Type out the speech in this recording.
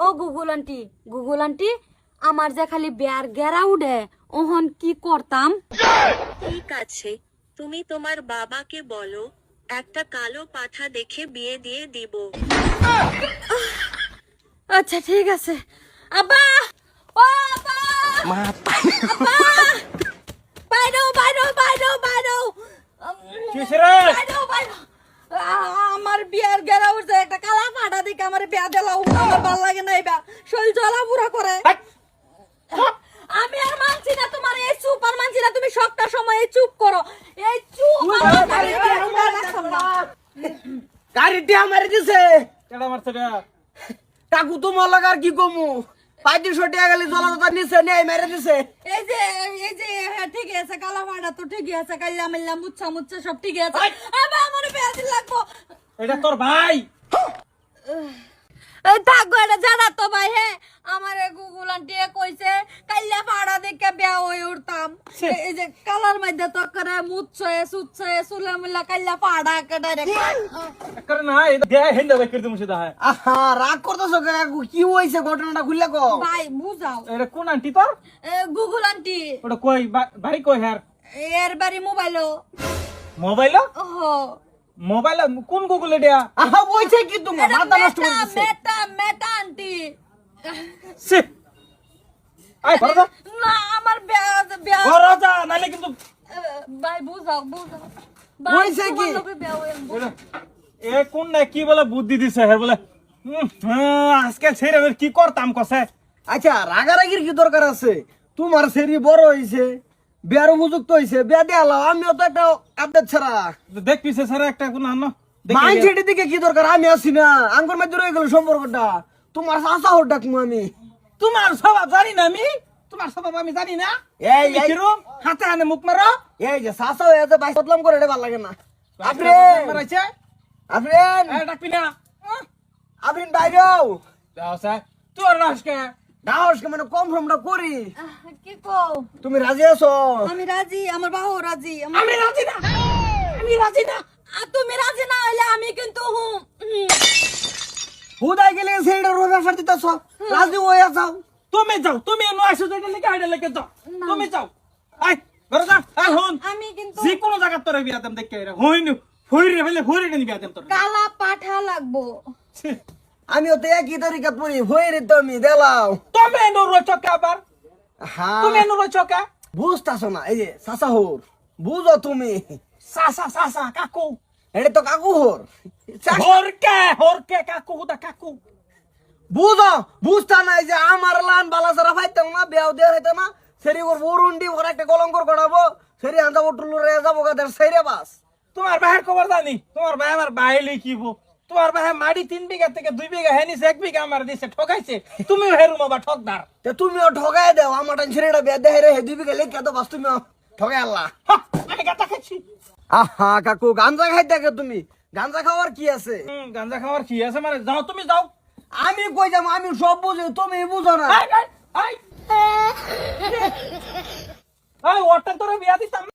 ও Google aunty আমার যে খালি বেয়ার গেরা উঠে ওহন কি করতাম? ঠিক আছে, তুমি তোমার বাবাকে বলো একটা কালো পাঠা দেখে বিয়ে দিয়ে দিব। আচ্ছা ঠিক আছে। আব্বা, ও আব্বা, মা আব্বা, বাইরো বাইরো বাইরো বাইরো, কিসে রে? বাইরো বাইরো। আমার বিয়ার গেরা উঠছে একটা কালা পাঠা দেখে আমার বিয়া দিলাও, আমার ভালো লাগে না। এবার শরীর জ্বলাপুরা করে। আমি আর মানছি না তোমার এই চুপ, আর মানছি না তুমি সবটা সময় এই চুপ করো। এই চুপ গাড়িটি আমারে দিছে। কেডা মারছে রে? কাকু তো মলাগার কি কমু 3500 টাকা গেলে জলাদার নিচে নেই মেরে দিছে। এই যে হ্যাঁ ঠিকই আছে, কালা ভাড়া তো ঠিকই আছে, কাল্লা মাল্লা মুচ্ছা মুচ্ছা সব ঠিকই আছে। আবার আমার বেয়াদি লাগবো। এটা তোর ভাই। এই থাকো, এটা জানা তো ভাই। হ্যাঁ আমার গুগল আন্টি কইছে কাল্লা ভাড়া দেখে বিয়া হয়ে উঠতাম। এই যে কালার মধ্যে তো করে মুচ্ছা সুচ্ছা সুলা মুলা কাল্লা ভাড়া ডাইরেক্ট করে না এটা দে হেন্দা বাই করে দিমু সিধা। আহা রাগ করতেছো কাকু, কি হইছে ঘটনাটা খুললে কো। ভাই বুঝাও। এটা কোন আন্টি তোর? গুগল আন্টি ওটা কই বাড়ি কই হ্যার? এর বাড়ি মোবাইলও। মোবাইল? ওহো মোবাইল কোন গুগল এটা? আহা বইছে কি তোমার মাথা নষ্ট করে দিছে। মেটা আন্টি। সি আই বড়দা না আমার বিয়া বড়দা নালে কিন্তু ভাই বুঝাও। হইছে কি? এ কোন না কি বলে বুদ্ধি দিছে হে বলে আজকে ছেড়ে কি করতাম কসে। আচ্ছা রাগারাগির কি দরকার আছে? তোমার সেরি বড় হইছে, বিয়ার উপযুক্ত হইছে, বিয়া দেয়ালাও। আমিও তো একটা আপডেট ছাড়া দেখ পিছে স্যার একটা কোন আনো মাইন ছেড়ে দিকে কি দরকার? আমি আছি না, আঙ্গুর মধ্যে রয়ে গেল সম্পর্কটা। তোমার চাচা হোক ডাকমু আমি। তোমার স্বভাব জানি না আমি, তোমার স্বভাব আমি জানি না। এই এই কিরম হাতে হানে মুখ মারো। এই যে চাচা হয়ে আছে বাইশ বদলাম করে, এটা ভালো লাগে না। আফরিন মারাইছে আফরিন এ ডাকবি না। আফরিন বাইরেও যাও স্যার তোর রাসকে ডাউসকে মানে কনফার্মটা করি। কি কো? তুমি রাজি আছো? আমি রাজি, আমার বাবু রাজি। আমি রাজি না, আমি রাজি না। তুমি রাজি না হইলে আমি কিন্তু হুদাই গেলে সেইটা রোজা সারতে দিতেছ, রাজি হয়ে যাও। তুমি যাও, তুমি এনো আইছো যেটা লেগে আইডা লেগে যাও। তুমি যাও আই ঘরে যা। আই হন আমি কিন্তু যে কোনো জায়গা তোরে বিয়া দেম দেখে এরা হইনি হইরে হইলে হইরে নি বিয়া দেম তোর। কালা পাঠা লাগবো। আমিও তো একই তরিকা পড়ি, হয়ে রে তুমি দেলাও। তুমি এনো রচকে আবার, হ্যাঁ তুমি এনো রচকে বুঝতেছো না? এই যে চাচা হোর বুঝো তুমি, সাসা সাসা কাকু এটা তো কাকু হোর। হরকে কাকু হুদা কাকু বুঝো বুঝতা না? এই যে আমার লান বালা সারা ফাইতাম না, বেয়াও দেওয়া হইতো না। সেরি ওর বরুন্ডি ওর একটা কলঙ্কর করাবো, সেরি আন্দা টুলু রে যাবো গাদের সেরে বাস। তোমার ভাইয়ের খবর জানি, তোমার ভাই আমার ভাই লিখিব। তোমার ভাই মাটি 3 বিঘা থেকে 2 বিঘা হেনিস 1 বিঘা আমার দিছে, ঠকাইছে। তুমিও হেরু মাবা ঠকদার। তে তুমিও ঠগাই দেও, আমার ছেলেটা বেয়া দেহে রে হেদি বিকে লেখা তো বাস, তুমিও ঠগাই আল্লাহ। আমি গাঁজা খাইছি। আহা কাকু গাঞ্জা খাইতে গে তুমি, গাঞ্জা খাওয়ার কি আছে? গাঁজা খাওয়ার কি আছে মানে? যাও তুমি যাও। আমি কই যাবো? আমি সব বুঝি, তুমি বুঝো না। আই আই আই ওটা তোরে বিয়া দিতাম।